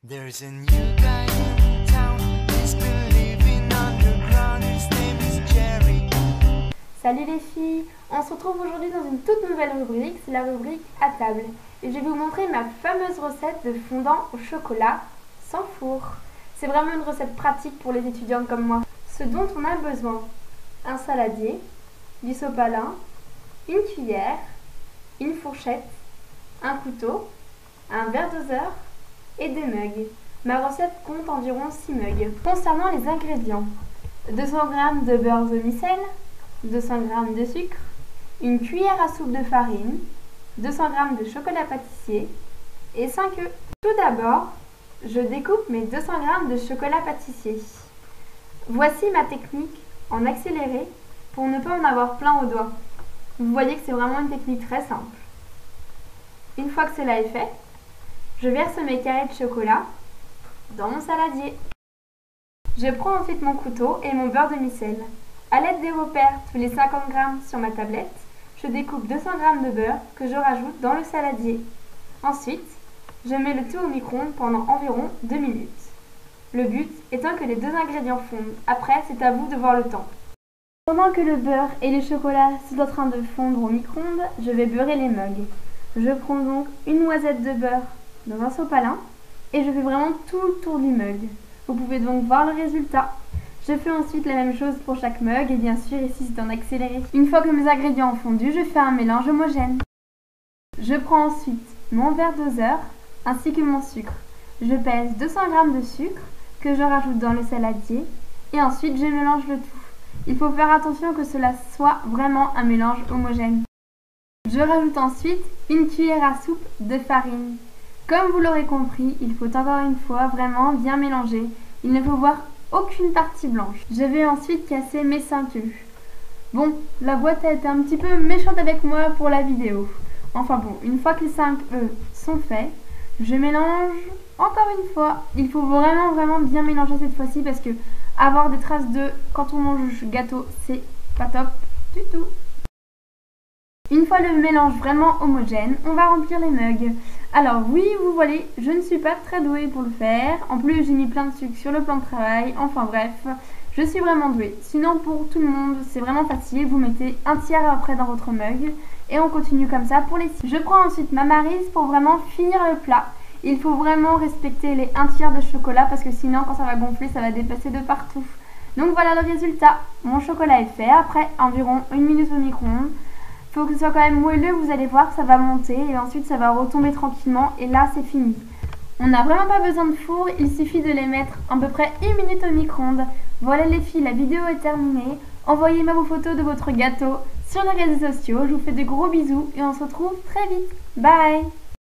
There's a new guy in town, he's been living underground, his name is Jerry. Salut les filles, on se retrouve aujourd'hui dans une toute nouvelle rubrique, c'est la rubrique à table. Et je vais vous montrer ma fameuse recette de fondant au chocolat sans four. C'est vraiment une recette pratique pour les étudiantes comme moi. Ce dont on a besoin: un saladier, du sopalin, une cuillère, une fourchette, un couteau, un verre doseur et des mugs. Ma recette compte environ 6 mugs. Concernant les ingrédients: 200 g de beurre demi-sel, 200 g de sucre, une cuillère à soupe de farine, 200 g de chocolat pâtissier et 5 œufs. Tout d'abord, je découpe mes 200 g de chocolat pâtissier. Voici ma technique en accéléré pour ne pas en avoir plein aux doigts. Vous voyez que c'est vraiment une technique très simple. Une fois que cela est fait, je verse mes carrés de chocolat dans mon saladier. Je prends ensuite mon couteau et mon beurre demi-sel. A l'aide des repères tous les 50 g sur ma tablette, je découpe 200 g de beurre que je rajoute dans le saladier. Ensuite, je mets le tout au micro-ondes pendant environ 2 minutes. Le but étant que les deux ingrédients fondent. Après, c'est à vous de voir le temps. Pendant que le beurre et le chocolat sont en train de fondre au micro-ondes, je vais beurrer les mugs. Je prends donc une noisette de beurre dans un sopalin et je fais vraiment tout le tour du mug. Vous pouvez donc voir le résultat. Je fais ensuite la même chose pour chaque mug et bien sûr ici c'est en accéléré. Une fois que mes ingrédients ont fondu, je fais un mélange homogène. Je prends ensuite mon verre doseur ainsi que mon sucre. Je pèse 200 g de sucre que je rajoute dans le saladier et ensuite je mélange le tout. Il faut faire attention que cela soit vraiment un mélange homogène. Je rajoute ensuite une cuillère à soupe de farine. Comme vous l'aurez compris, il faut encore une fois vraiment bien mélanger. Il ne faut voir aucune partie blanche. Je vais ensuite casser mes 5 œufs. Bon, la boîte a été un petit peu méchante avec moi pour la vidéo. Enfin bon, une fois que les 5 œufs sont faits, je mélange encore une fois. Il faut vraiment bien mélanger cette fois-ci parce que avoir des traces d'œufs quand on mange gâteau, c'est pas top du tout. Une fois le mélange vraiment homogène, on va remplir les mugs. Alors oui, vous voyez, je ne suis pas très douée pour le faire. En plus, j'ai mis plein de sucre sur le plan de travail. Enfin bref, je suis vraiment douée. Sinon, pour tout le monde, c'est vraiment facile. Vous mettez un tiers après dans votre mug. Et on continue comme ça pour les 6. Je prends ensuite ma maryse pour vraiment finir le plat. Il faut vraiment respecter les 1 tiers de chocolat parce que sinon, quand ça va gonfler, ça va dépasser de partout. Donc voilà le résultat. Mon chocolat est fait après environ 1 minute au micro-ondes. Il faut que ce soit quand même moelleux, vous allez voir, ça va monter et ensuite ça va retomber tranquillement et là c'est fini. On n'a vraiment pas besoin de four, il suffit de les mettre à peu près 1 minute au micro-ondes. Voilà les filles, la vidéo est terminée. Envoyez-moi vos photos de votre gâteau sur les réseaux sociaux. Je vous fais de gros bisous et on se retrouve très vite. Bye!